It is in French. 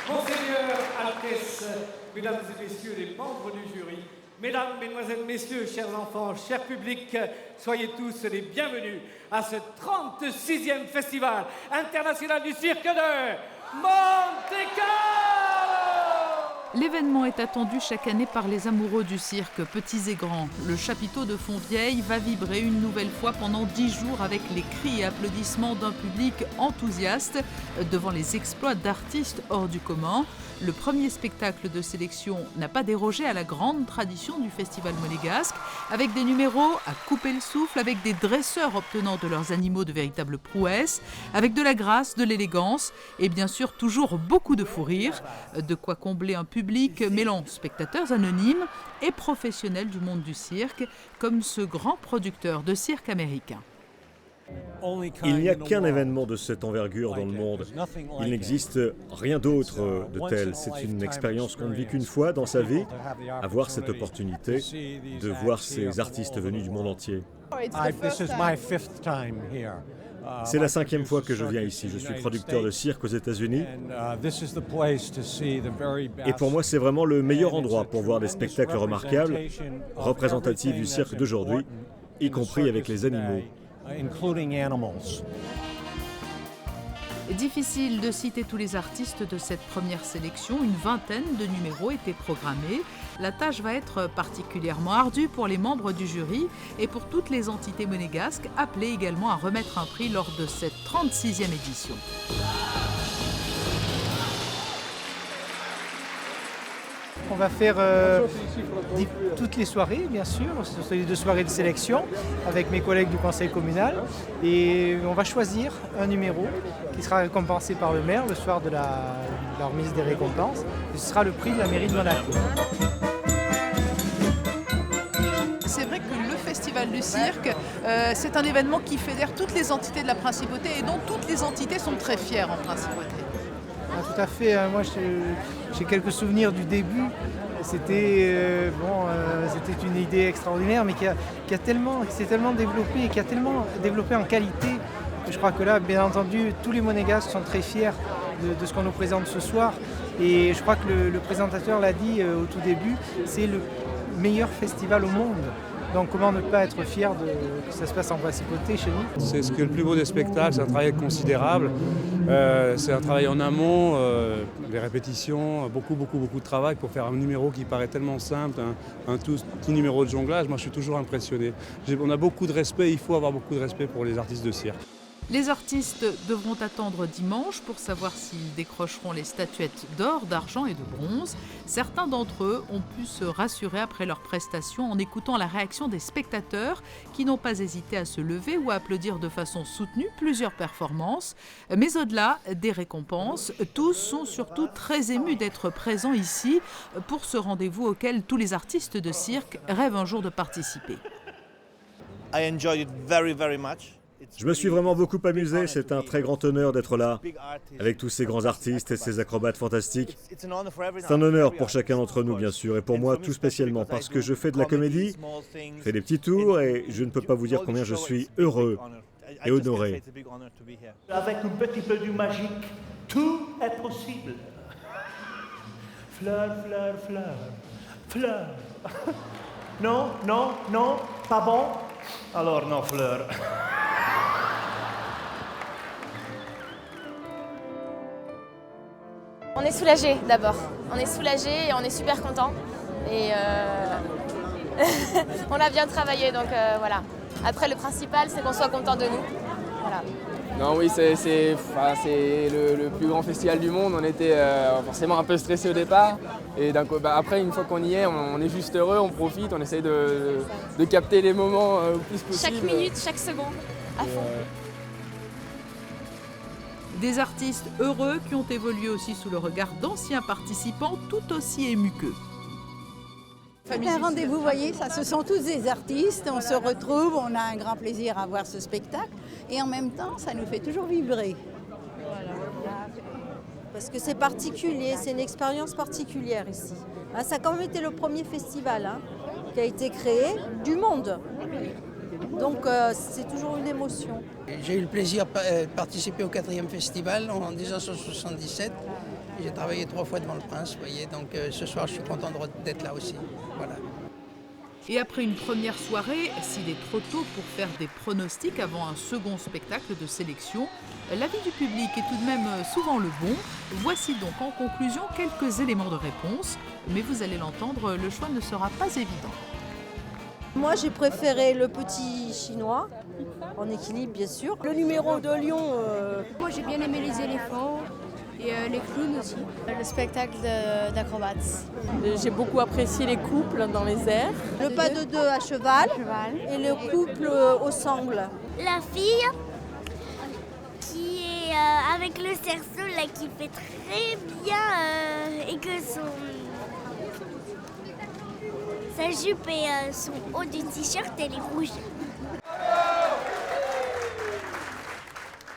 Monseigneur, Altesse, Mesdames et Messieurs les membres du jury, Mesdames, Mesdemoiselles, Messieurs, chers enfants, cher public, soyez tous les bienvenus à ce 36e Festival international du cirque de Monte-Carlo. L'événement est attendu chaque année par les amoureux du cirque, petits et grands. Le chapiteau de Fontvieille va vibrer une nouvelle fois pendant 10 jours avec les cris et applaudissements d'un public enthousiaste devant les exploits d'artistes hors du commun. Le premier spectacle de sélection n'a pas dérogé à la grande tradition du festival monégasque, avec des numéros à couper le souffle, avec des dresseurs obtenant de leurs animaux de véritables prouesses, avec de la grâce, de l'élégance et bien sûr toujours beaucoup de fou rire, de quoi combler un public mêlant spectateurs anonymes et professionnels du monde du cirque, comme ce grand producteur de cirque américain. Il n'y a qu'un événement de cette envergure dans le monde. Il n'existe rien d'autre de tel. C'est une expérience qu'on ne vit qu'une fois dans sa vie, avoir cette opportunité de voir ces artistes venus du monde entier. C'est la 5e fois que je viens ici. Je suis producteur de cirque aux États-Unis. Et pour moi, c'est vraiment le meilleur endroit pour voir des spectacles remarquables, représentatifs du cirque d'aujourd'hui, y compris avec les animaux. Difficile de citer tous les artistes de cette première sélection. Une vingtaine de numéros étaient programmés. La tâche va être particulièrement ardue pour les membres du jury et pour toutes les entités monégasques appelées également à remettre un prix lors de cette 36e édition. On va faire toutes les soirées, bien sûr, ce sont les 2 soirées de sélection avec mes collègues du conseil communal. Et on va choisir un numéro qui sera récompensé par le maire le soir de la remise des récompenses. Et ce sera le prix de la mairie de Monaco. C'est vrai que le Festival du cirque, c'est un événement qui fédère toutes les entités de la principauté et dont toutes les entités sont très fières en principauté. Ah, tout à fait, moi j'ai quelques souvenirs du début. C'était une idée extraordinaire, mais qui s'est tellement développée et qui a tellement développé en qualité. Je crois que là, bien entendu, tous les Monégasques sont très fiers de ce qu'on nous présente ce soir. Et je crois que le présentateur l'a dit au tout début, c'est le meilleur festival au monde. Donc comment ne pas être fier que ça se passe en principauté chez nous? C'est ce qui est le plus beau des spectacles, c'est un travail considérable. C'est un travail en amont, des répétitions, beaucoup de travail pour faire un numéro qui paraît tellement simple, un tout petit numéro de jonglage. Moi je suis toujours impressionné. On a beaucoup de respect, il faut avoir beaucoup de respect pour les artistes de cirque. Les artistes devront attendre dimanche pour savoir s'ils décrocheront les statuettes d'or, d'argent et de bronze. Certains d'entre eux ont pu se rassurer après leur prestation en écoutant la réaction des spectateurs qui n'ont pas hésité à se lever ou à applaudir de façon soutenue plusieurs performances. Mais au-delà des récompenses, tous sont surtout très émus d'être présents ici pour ce rendez-vous auquel tous les artistes de cirque rêvent un jour de participer. Je me suis vraiment beaucoup amusé, c'est un très grand honneur d'être là, avec tous ces grands artistes et ces acrobates fantastiques. C'est un honneur pour chacun d'entre nous, bien sûr, et pour moi tout spécialement, parce que je fais de la comédie, je fais des petits tours, et je ne peux pas vous dire combien je suis heureux et honoré. Avec un petit peu de magique, tout est possible. Fleur, fleur, fleur, fleur. Non, non, non, pas bon? Alors non, fleur. On est soulagés d'abord, on est soulagés et on est super contents. Et on a bien travaillé, donc voilà. Après, le principal, c'est qu'on soit content de nous. Voilà. Non, oui, c'est le plus grand festival du monde. On était forcément un peu stressés au départ. Et après, une fois qu'on y est, on est juste heureux, on profite, on essaye de capter les moments le plus possible. Chaque minute, chaque seconde, à fond. Des artistes heureux qui ont évolué aussi sous le regard d'anciens participants tout aussi émus qu'eux. C'est un rendez-vous, vous voyez, ça, ce sont tous des artistes, on se retrouve, on a un grand plaisir à voir ce spectacle et en même temps, ça nous fait toujours vibrer. Parce que c'est particulier, c'est une expérience particulière ici. Ça a quand même été le premier festival qui a été créé du monde. Donc c'est toujours une émotion. J'ai eu le plaisir de participer au 4e festival en 1977. J'ai travaillé 3 fois devant le Prince, vous voyez, donc ce soir je suis content d'être là aussi. Voilà. Et après une première soirée, s'il est trop tôt pour faire des pronostics avant un second spectacle de sélection, l'avis du public est tout de même souvent le bon. Voici donc en conclusion quelques éléments de réponse, mais vous allez l'entendre, le choix ne sera pas évident. Moi j'ai préféré le petit chinois, en équilibre bien sûr. Le numéro de Lyon. Moi j'ai bien aimé les éléphants. Et les clowns aussi. Le spectacle d'acrobates. J'ai beaucoup apprécié les couples dans les airs. Le pas de deux à cheval. Et le couple au sangle. La fille qui est avec le cerceau là, qui fait très bien et que sa jupe et son haut du t-shirt elle est rouge.